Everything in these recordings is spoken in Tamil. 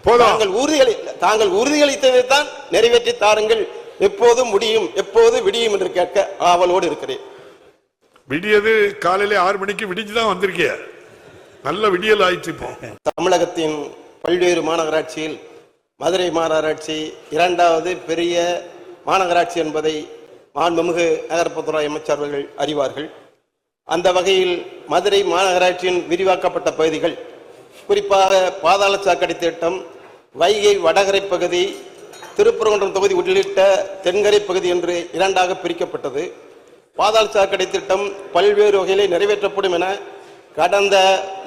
தாங்கள் உறுதியளித்ததை தான் நிறைவேற்றி தாருங்கள். எப்போது முடியும், எப்போது விடியும் என்று கேட்க ஆவலோடு இருக்கிறேன். விடியது காலையில 6 மணிக்கு விடிஞ்சுதான் வந்திருக்கிய. நல்ல விடியல் ஆயிடுச்சு. இப்போ தமிழகத்தின் பல்வேறு மாநகராட்சியில் மதுரை மாநகராட்சி 2வது பெரிய மாநகராட்சி என்பதை மாண்புமிகு நகர்ப்புறத்துறை அமைச்சர்கள் அறிவார்கள். அந்த வகையில் மதுரை மாநகராட்சியின் விரிவாக்கப்பட்ட பகுதிகள், குறிப்பாக பாதாள சாக்கடை திட்டம், வைகை வடகரை பகுதி, திருப்பரங்குன்றம் தொகுதி உள்ளிட்ட தென்கரை பகுதி என்று 2ஆக பிரிக்கப்பட்டது. பாதாள சாக்கடை திட்டம் பல்வேறு வகையிலே நிறைவேற்றப்படும் என கடந்த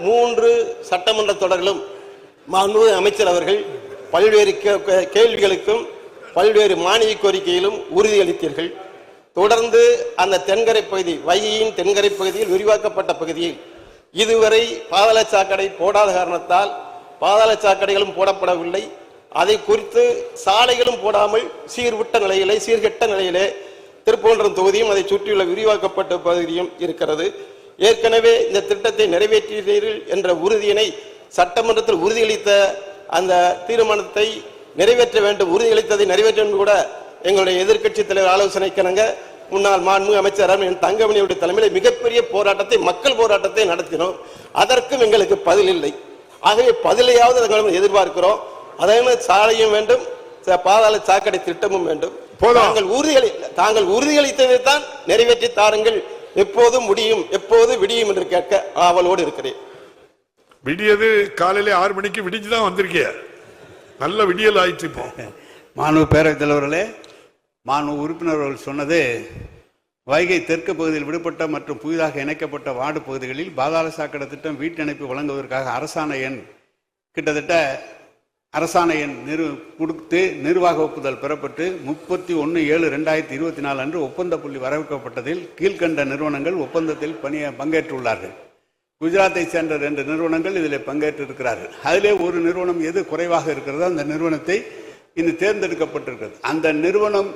3 சட்டமன்ற தொடரிலும் மாண்புமிகு அமைச்சர் அவர்கள் பல்வேறு கேள்விகளுக்கும் பல்வேறு மானிய கோரிக்கையிலும் உறுதியளித்தீர்கள். தொடர்ந்து அந்த தென்கரை பகுதி, வைகையின் தென்கரை பகுதியில் விரிவாக்கப்பட்ட பகுதியில் இதுவரை பாதாள சாக்கடை போடாத காரணத்தால் பாதாள சாக்கடைகளும் போடப்படவில்லை. அதை குறித்து சாலைகளும் போடாமல் சீர்கெட்ட நிலையிலே திருப்பரங்குன்றம் தொகுதியும் அதை சுற்றியுள்ள விரிவாக்கப்பட்ட பகுதியும் இருக்கிறது. ஏற்கனவே இந்த திட்டத்தை நிறைவேற்றீர்கள் என்ற உறுதியினை சட்டமன்றத்தில் உறுதியளித்த அந்த தீர்மானத்தை நிறைவேற்ற வேண்டும், உறுதியளித்ததை நிறைவேற்ற வேண்டும் கூட எங்களுடைய எதிர்க்கட்சி தலைவர் ஆலோசனைக்கிணங்க முன்னாள் மாண்புமிகு அமைச்சர் என் தங்கமணியுடைய தலைமையில் மிகப்பெரிய போராட்டத்தை, மக்கள் போராட்டத்தை நடத்தினோம். அதற்கும் எங்களுக்கு பதில் இல்லை. ஆகவே பதிலையாவது எதிர்பார்க்கிறோம். அதே மாதிரி சாலையும் வேண்டும், பாதாள சாக்கடை திட்டமும் வேண்டும். தாங்கள் உறுதியளித்ததை தான் நிறைவேற்றி தாருங்கள். எப்போது முடியும், எப்போது விடியும் என்று கேட்க ஆவலோடு இருக்கிறேன். விடியது காலையில 6 மணிக்கு விடிஞ்சுதான் வந்திருக்கிய. நல்ல விடியல் ஆயிடுச்சு. இப்போ மாண்பு பேரவைத் தலைவர்களே, மாண்பு உறுப்பினர்கள் சொன்னது, வைகை தெற்கு பகுதியில் விடுபட்ட மற்றும் புதிதாக இணைக்கப்பட்ட வார்டு பகுதிகளில் பாதாள சாக்கடை திட்டம் வீட்டிணைப்பு வழங்குவதற்காக அரசாணை எண் கொடுத்து நிர்வாக ஒப்புதல் பெறப்பட்டு 31/7/2024 அன்று ஒப்பந்த புள்ளி வரவேற்கப்பட்டதில் கீழ்கண்ட நிறுவனங்கள் ஒப்பந்தத்தில் பங்கேற்றுள்ளார்கள். குஜராத்தை சேர்ந்த 2 நிறுவனங்கள் இதில் பங்கேற்றிருக்கிறார்கள். அதிலே ஒரு நிறுவனம் எது குறைவாக இருக்கிறதோ அந்த நிறுவனத்தை இன்னும் தேர்ந்தெடுக்கப்பட்டிருக்கிறது. அந்த நிறுவனம்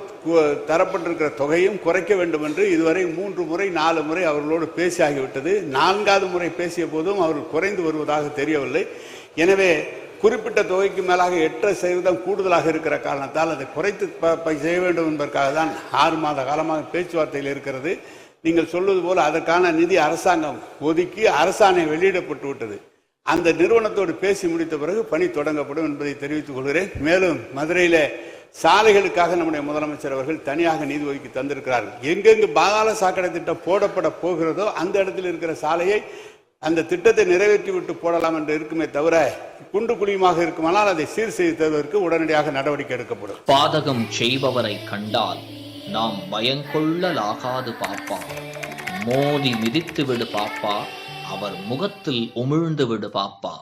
தரப்பட்டிருக்கிற தொகையும் குறைக்க வேண்டும் என்று இதுவரை 3 முறை 4 முறை அவர்களோடு பேசியாகிவிட்டது. 4வது முறை பேசிய போதும் அவர்கள் குறைந்து வருவதாக தெரியவில்லை. எனவே குறிப்பிட்ட தொகைக்கு மேலாக 8% கூடுதலாக இருக்கிற காரணத்தால் அதை குறைத்து செய்ய வேண்டும் என்பதற்காக தான் 6 மாத காலமாக பேச்சுவார்த்தையில் இருக்கிறது. நீங்கள் சொல்வது போல அதற்கான நிதி அரசாங்கம் ஒதுக்கி அரசாணை வெளியிடப்பட்டு விட்டது. அந்த நிறுவனத்தோடு பேசி முடித்த பிறகு பணி தொடங்கப்படும் என்பதை தெரிவித்துக் கொள்கிறேன். மேலும் மதுரையில சாலைகளுக்காக நம்முடைய முதலமைச்சர் அவர்கள் தனியாக நிதி ஒதுக்கி தந்திருக்கிறார்கள். எங்கெங்கு பாதாள சாக்கடை திட்டம் போடப்பட போகிறதோ அந்த இடத்தில் இருக்கிற சாலையை அந்த திட்டத்தை நிறைவேற்றி விட்டு போடலாம் என்று இருக்குமே தவிர குண்டு குழியுமாக இருக்குமானால் அதை சீர் செய்து தருவதற்கு உடனடியாக நடவடிக்கை எடுக்கப்படும். பாதகம் செய்பவரை கண்டால் நாம் பயங்கொள்ளலாகாது பாப்பா, மோதி மிதித்து விடு பாப்பா, அவர் முகத்தில் உமிழ்ந்து விடு பாப்பா.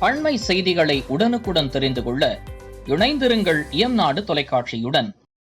அண்மை செய்திகளை உடனுக்குடன் தெரிந்து கொள்ள இணைந்திருங்கள் இயம்நாடு தொலைக்காட்சியுடன்.